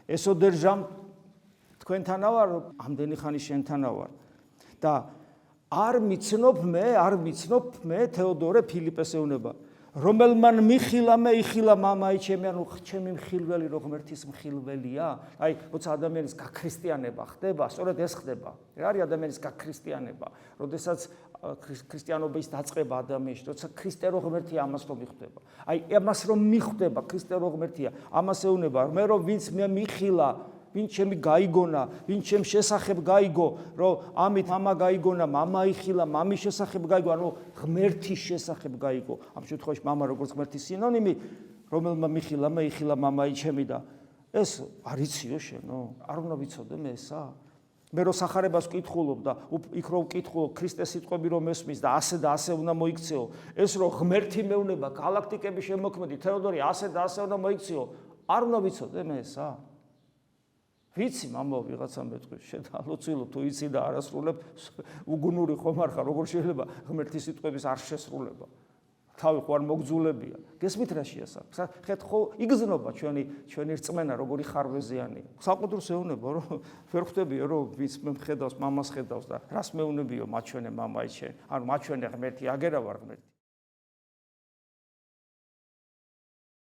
ესოდერჟამ თქვენთანა ვარ, ამდენი ხანი შენთანა ვარ. და არ მიცნობ მე თეოდორე ფილიპეს ეუბნება. რომელმან მიხილა მე იხილა მამაი ჩემი, ანუ ჩემი მხილველი რო ღმერთის მხილველია. აი, როცა ადამიანის გაქრისტიანება ხდება, სწორედ ეს ხდება. რა არის ადამიანის გაქრისტიანება? როდესაც ქრისტიანობის დაწყება ადამიანში, როცა ქრისტე რო ღმერთია, ამას რომ მიხვდება. აი, ამას რომ მიხვდება, ქრისტე რო ღმერთია, ამას ეუბნება, მე რომ ვინც მე მიხილა, ვინც ჩემი გაიგონა, ვინც ჩემ შესახებ გაიგო, რომ ამით მამა გაიგონა, მამა იხილა, მამის შესახებ გაიგო, ანუ ღმერთის შესახებ გაიგო. ამ შემთხვევაში მამა როგორც ღმერთის სინონიმი, რომელმა მიხილა, მე იხილა მამაი ჩემი და ეს არ იციო შენო? არ უნდა ვიცოდე მე ესა? მე რო სახარებას ვკითხულობ და იქ რო ვკითხულობ ქრისტეს სიტყვები რომ ესმის და ასე უნდა მოიქცეო, ეს რო ღმერთი მეუნება, galaktikების შემოქმედი თეოდორი ასე უნდა მოიქცეო, არ უნდა ვიცოდე მე ესა? ვიცი მამა ვიღაცა მეტყვი შედალოცილო თუ იცი და არასრულებ უგუნური ხომ არ ხარ როგორ შეიძლება ღმერთის სიტყვების არ შესრულება თავი ხო არ მოგძულებია გესმით რა შეასახა ხეთ ხო იგზნობა ჩვენი რწმენა როგორი ხარვეზიანია საყუდროს ეუბნება რომ ვერ ხვდებიო რომ ვინც მე მხედავს მამას ხედავს და რას მეუბნებიო მაჩვენე მამაი შენ ანუ მაჩვენე ღმერთი აგერა ვარ ღმერთი